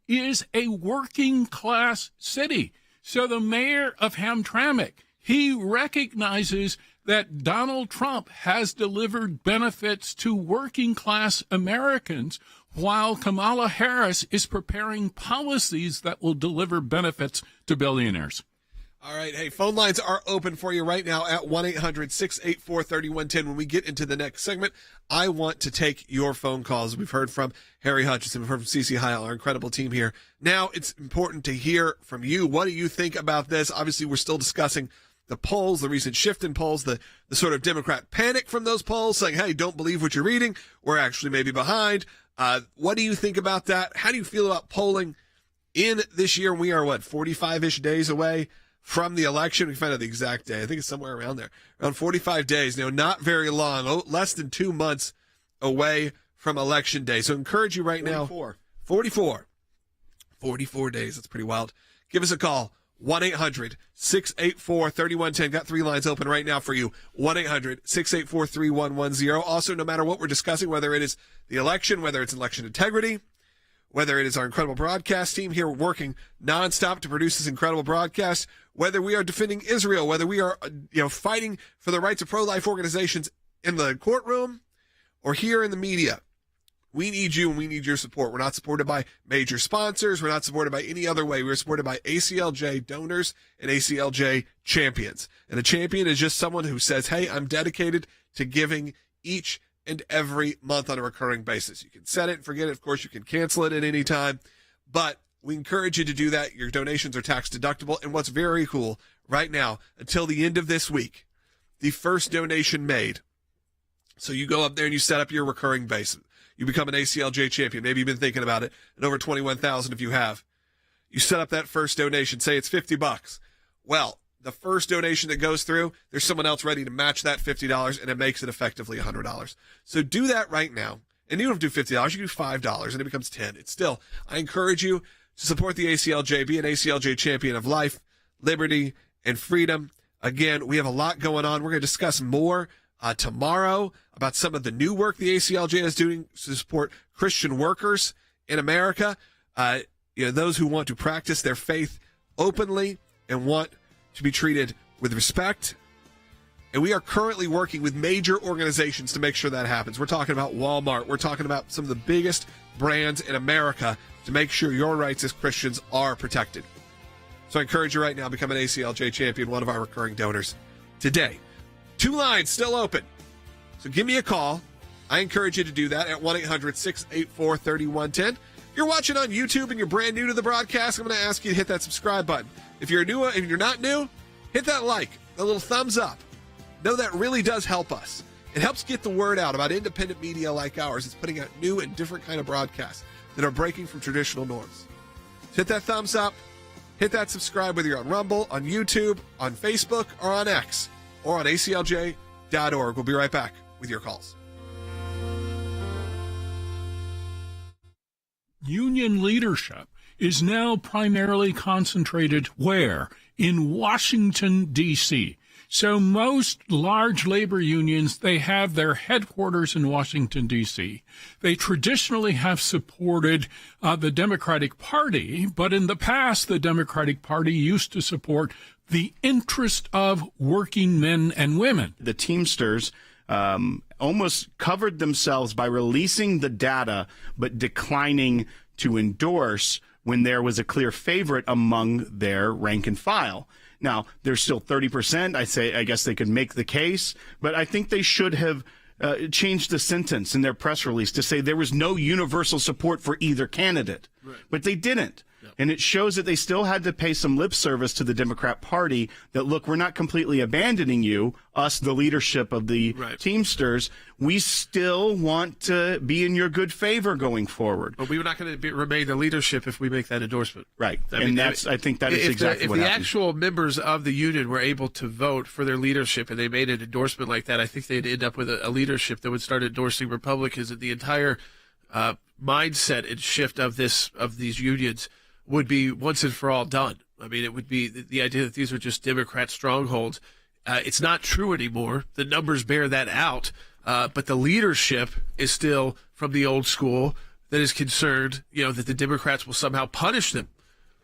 is a working class city. So the mayor of Hamtramck, he recognizes that Donald Trump has delivered benefits to working class Americans, while Kamala Harris is preparing policies that will deliver benefits to billionaires. All right. Hey, phone lines are open for you right now at 1-800-684-3110. When we get into the next segment, I want to take your phone calls. We've heard from Harry Hutchinson. We've heard from CeCe Heil, our incredible team here. Now it's important to hear from you. What do you think about this? Obviously, we're still discussing the polls, the recent shift in polls, the sort of Democrat panic from those polls saying, hey, don't believe what you're reading. We're actually maybe behind. What do you think about that? How do you feel about polling in this year? We are, 45-ish days away from the election. We find out the exact day. I think it's somewhere around there. Around 45 days. Not very long. Less than 2 months away from Election Day. So encourage you right now. 44 days. That's pretty wild. Give us a call. 1-800-684-3110. Got 3 lines open right now for you. 1-800-684-3110. Also, no matter what we're discussing, whether it is the election, whether it's election integrity, whether it is our incredible broadcast team here working nonstop to produce this incredible broadcast, whether we are defending Israel, whether we are fighting for the rights of pro-life organizations in the courtroom or here in the media, we need you and we need your support. We're not supported by major sponsors. We're not supported by any other way. We're supported by ACLJ donors and ACLJ champions. And a champion is just someone who says, hey, I'm dedicated to giving each and every month on a recurring basis. You can set it and forget it. Of course, you can cancel it at any time, but we encourage you to do that. Your donations are tax deductible. And what's very cool right now, until the end of this week, the first donation made. So you go up there and you set up your recurring basis. You become an ACLJ champion. Maybe you've been thinking about it, and over 21,000 if you have. You set up that first donation. Say it's $50. Well, the first donation that goes through, there's someone else ready to match that $50, and it makes it effectively $100. So do that right now. And you don't have to do $50, you do $5, and it becomes $10. It's still, I encourage you to support the ACLJ, be an ACLJ champion of life, liberty, and freedom. Again, we have a lot going on. We're going to discuss more tomorrow about some of the new work the ACLJ is doing to support Christian workers in America, those who want to practice their faith openly and want to be treated with respect. And we are currently working with major organizations to make sure that happens. We're talking about Walmart. We're talking about some of the biggest brands in America to make sure your rights as Christians are protected. So I encourage you right now, become an ACLJ champion, one of our recurring donors today. 2 lines still open. So give me a call. I encourage you to do that at 1-800-684-3110. If you're watching on YouTube and you're brand new to the broadcast, I'm going to ask you to hit that subscribe button. If you're not new, hit that like, a little thumbs up. Know that really does help us. It helps get the word out about independent media like ours. It's putting out new and different kind of broadcasts that are breaking from traditional norms. So hit that thumbs up. Hit that subscribe, whether you're on Rumble, on YouTube, on Facebook, or on X, or on aclj.org. We'll be right back with your calls. Union leadership is now primarily concentrated where? In Washington, D.C. So most large labor unions, they have their headquarters in Washington, D.C. They traditionally have supported the Democratic Party, but in the past, the Democratic Party used to support the interest of working men and women. The Teamsters almost covered themselves by releasing the data, but declining to endorse when there was a clear favorite among their rank and file. Now, there's still 30%. I guess they could make the case, but I think they should have changed the sentence in their press release to say there was no universal support for either candidate. Right. But they didn't. Yep. And it shows that they still had to pay some lip service to the Democrat Party that, look, we're not completely abandoning you, us, the leadership of the Teamsters. We still want to be in your good favor going forward. But we're not going to remain the leadership if we make that endorsement. Right. I think that is exactly what happened. If the actual members of the union were able to vote for their leadership and they made an endorsement like that, I think they'd end up with a leadership that would start endorsing Republicans, and the entire mindset and shift of these unions would be once and for all done. I mean, it would be the idea that these are just Democrat strongholds. It's not true anymore. The numbers bear that out. But the leadership is still from the old school that is concerned, that the Democrats will somehow punish them,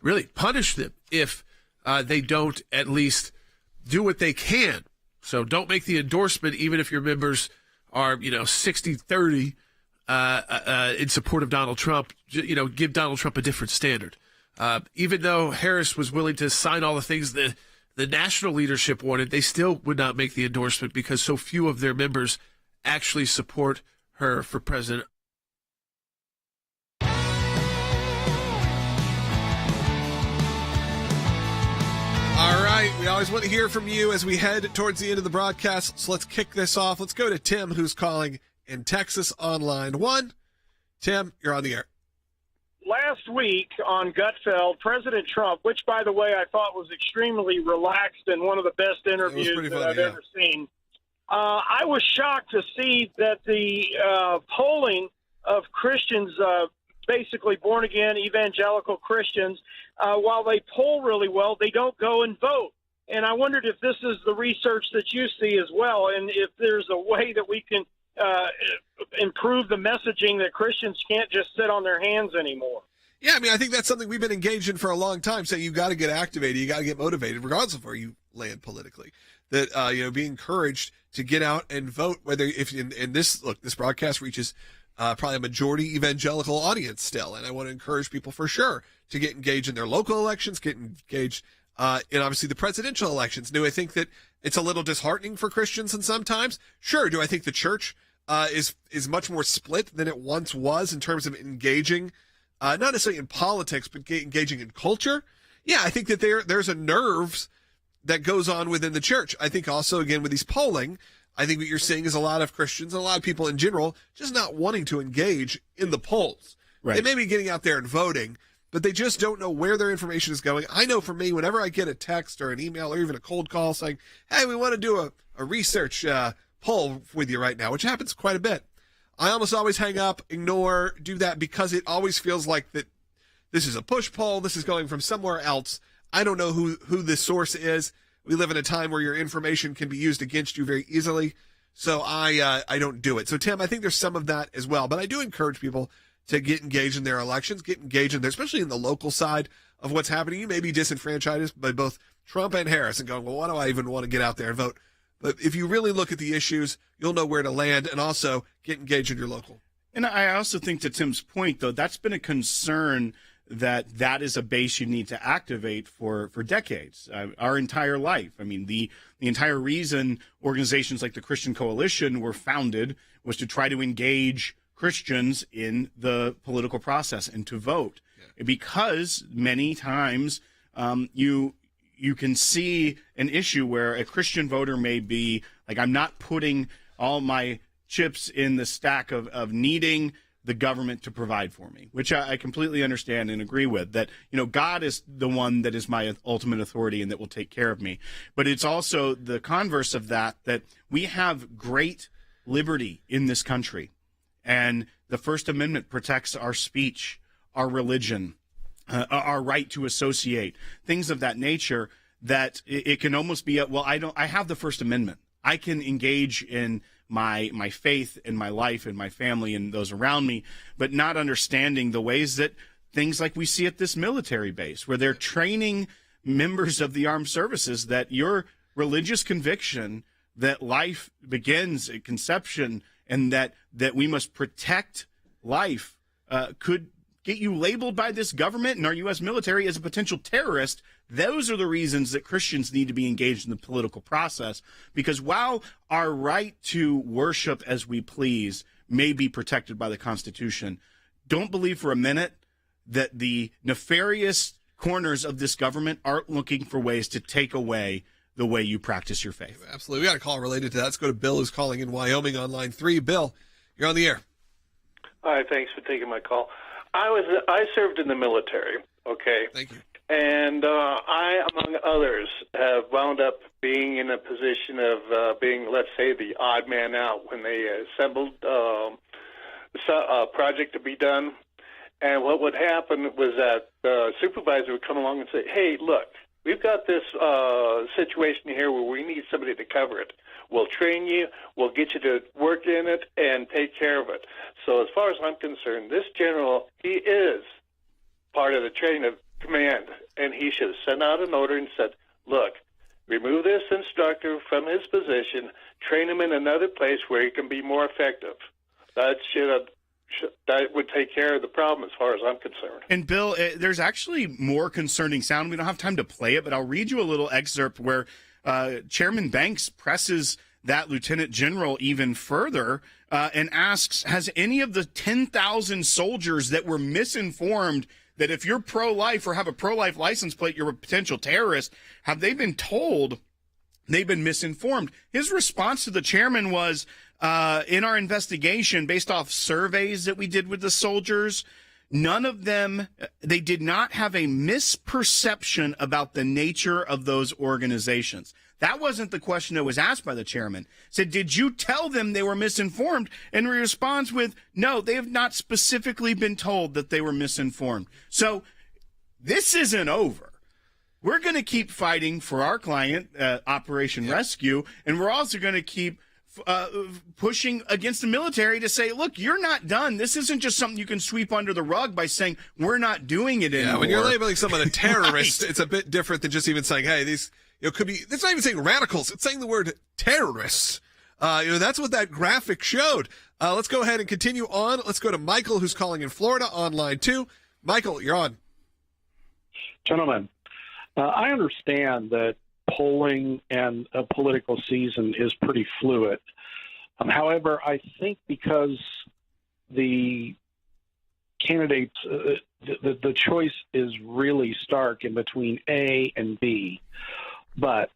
really punish them if they don't at least do what they can. So don't make the endorsement, even if your members are, 60-30 in support of Donald Trump. Give Donald Trump a different standard. Even though Harris was willing to sign all the things that the national leadership wanted, they still would not make the endorsement because so few of their members actually support her for president. All right, we always want to hear from you as we head towards the end of the broadcast, so let's kick this off. Let's go to Tim, who's calling in Texas on line 1. Tim, you're on the air. Last week on Gutfeld, President Trump, which, by the way, I thought was extremely relaxed and one of the best interviews that I've ever seen, I was shocked to see that the polling of Christians, basically born-again evangelical Christians, while they poll really well, they don't go and vote. And I wondered if this is the research that you see as well, and if there's a way that we can improve the messaging that Christians can't just sit on their hands anymore. Yeah, I mean, I think that's something we've been engaged in for a long time. So you got to get activated, you got to get motivated, regardless of where you land politically. That be encouraged to get out and vote. Whether if in this broadcast reaches probably a majority evangelical audience still, and I want to encourage people for sure to get engaged in their local elections, get engaged in obviously the presidential elections. Do I think that it's a little disheartening for Christians and sometimes? Sure. Do I think the church is much more split than it once was in terms of engaging, not necessarily in politics, but engaging in culture? Yeah, I think that there's a nerves that goes on within the church. I think also, again, with these polling, I think what you're seeing is a lot of Christians and a lot of people in general just not wanting to engage in the polls. Right. They may be getting out there and voting, but they just don't know where their information is going. I know for me, whenever I get a text or an email or even a cold call saying, hey, we want to do a research poll with you right now, which happens quite a bit, I almost always hang up, ignore, do that, because it always feels like that this is a push poll. This is going from somewhere else. I don't know who the source is. We live in a time where your information can be used against you very easily. So I don't do it. So, Tim, I think there's some of that as well. But I do encourage people to get engaged in their elections, get engaged in there, especially in the local side of what's happening. You may be disenfranchised by both Trump and Harris and going, well, why do I even want to get out there and vote? But if you really look at the issues, you'll know where to land, and also get engaged in your local. And I also think, to Tim's point, though, that's been a concern that is a base you need to activate for decades, our entire life. I mean, the entire reason organizations like the Christian Coalition were founded was to try to engage Christians in the political process and to vote. Yeah. Because many times you can see an issue where a Christian voter may be like, I'm not putting all my chips in the stack of needing the government to provide for me, which I completely understand and agree with, that, God is the one that is my ultimate authority and that will take care of me. But it's also the converse of that we have great liberty in this country. And the First Amendment protects our speech, our religion, our right to associate, things of that nature, that it can almost be I have the First Amendment. I can engage in my faith and my life and my family and those around me, but not understanding the ways that things like we see at this military base, where they're training members of the armed services that your religious conviction, that life begins at conception, and that we must protect life, could get you labeled by this government and our U.S. military as a potential terrorist. Those are the reasons that Christians need to be engaged in the political process, because while our right to worship as we please may be protected by the Constitution, don't believe for a minute that the nefarious corners of this government aren't looking for ways to take away the way you practice your faith. Absolutely. We got a call related to that. Let's go to Bill, who's calling in Wyoming on line 3. Bill, you're on the air. Hi, thanks for taking my call. I served in the military, okay? Thank you. And I, among others, have wound up being in a position of being, let's say, the odd man out when they assembled a project to be done. And what would happen was that the supervisor would come along and say, hey, look, we've got this situation here where we need somebody to cover it. We'll train you. We'll get you to work in it and take care of it. So as far as I'm concerned, this general, he is part of the chain of command, and he should have sent out an order and said, look, remove this instructor from his position, train him in another place where he can be more effective. That that would take care of the problem as far as I'm concerned. And Bill, there's actually more concerning sound. We don't have time to play it, but I'll read you a little excerpt where Chairman Banks presses that lieutenant general even further and asks, has any of the 10,000 soldiers that were misinformed that if you're pro-life or have a pro-life license plate, you're a potential terrorist, have they been told they've been misinformed? His response to the chairman was, in our investigation, based off surveys that we did with the soldiers, none of them, they did not have a misperception about the nature of those organizations. That wasn't the question that was asked by the chairman. Said, did you tell them they were misinformed? And he responds with, no, they have not specifically been told that they were misinformed. So this isn't over. We're going to keep fighting for our client, Operation Rescue, and we're also going to keep pushing against the military to say, look, you're not done. This isn't just something you can sweep under the rug by saying we're not doing it anymore. Yeah, when you're labeling someone a terrorist, right, it's a bit different than just even saying, hey, these could be. It's not even saying radicals. It's saying the word terrorists. That's what that graphic showed. Let's go ahead and continue on. Let's go to Michael, who's calling in Florida on line 2. Michael, you're on. Gentlemen, I understand that polling and a political season is pretty fluid. However, I think because the candidates, the choice is really stark in between A and B. But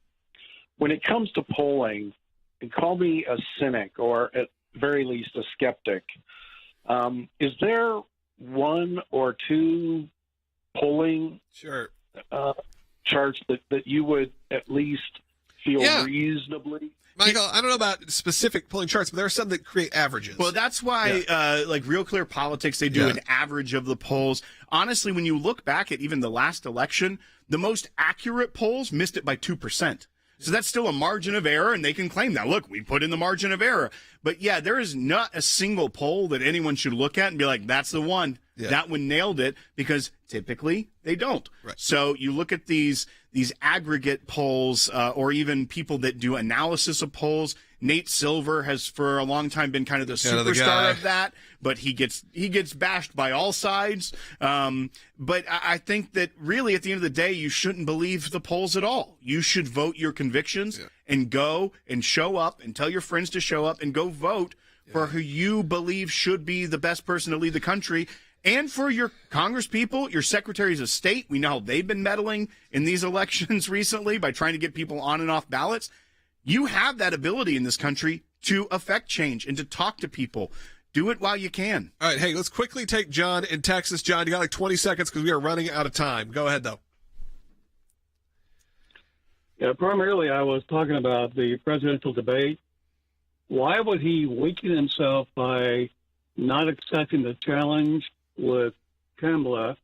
when it comes to polling, and call me a cynic or at very least a skeptic, is there one or two polling charts that you would at least feel reasonably? Michael, I don't know about specific polling charts, but there are some that create averages. Well, that's why, like Real Clear Politics, they do an average of the polls. Honestly, when you look back at even the last election, the most accurate polls missed it by 2%. So that's still a margin of error, and they can claim that. Look, we put in the margin of error. But, yeah, there is not a single poll that anyone should look at and be like, that's the one. Yeah. That one nailed it, because typically they don't. Right. So you look at these aggregate polls or even people that do analysis of polls. Nate Silver has for a long time been kind of the superstar of that, but he gets bashed by all sides. But I think that really at the end of the day, you shouldn't believe the polls at all. You should vote your convictions and go and show up and tell your friends to show up and go vote for who you believe should be the best person to lead the country. And for your congresspeople, your secretaries of state, we know how they've been meddling in these elections recently by trying to get people on and off ballots. You have that ability in this country to affect change and to talk to people. Do it while you can. All right, hey, let's quickly take John in Texas. John, you got like 20 seconds because we are running out of time. Go ahead, though. Yeah, primarily I was talking about the presidential debate. Why would he weaken himself by not accepting the challenge with Kamala?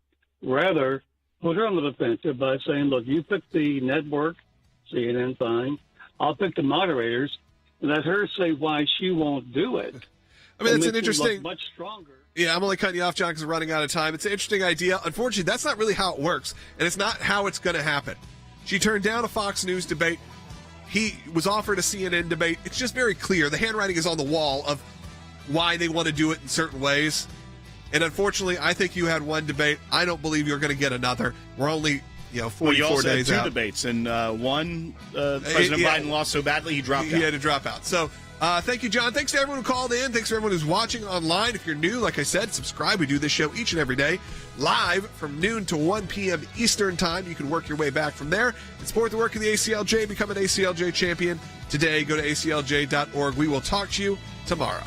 Rather, put her on the defensive by saying, look, you pick the network, CNN, fine. I'll pick the moderators, and let her say why she won't do it. I mean, that's an interesting. Much stronger. Yeah, I'm only cutting you off, John, because we're running out of time. It's an interesting idea. Unfortunately, that's not really how it works, and it's not how it's going to happen. She turned down a Fox News debate. He was offered a CNN debate. It's just very clear. The handwriting is on the wall of why they want to do it in certain ways. And unfortunately, I think you had one debate. I don't believe you're going to get another. We're only 44 you also days had two out. Debates, and one President Biden lost so badly he dropped out. He had to drop out. So thank you, John. Thanks to everyone who called in. Thanks to everyone who's watching online. If you're new, like I said, subscribe. We do this show each and every day, live from noon to 1 p.m. Eastern Time. You can work your way back from there and support the work of the ACLJ. Become an ACLJ champion today. Go to aclj.org. We will talk to you tomorrow.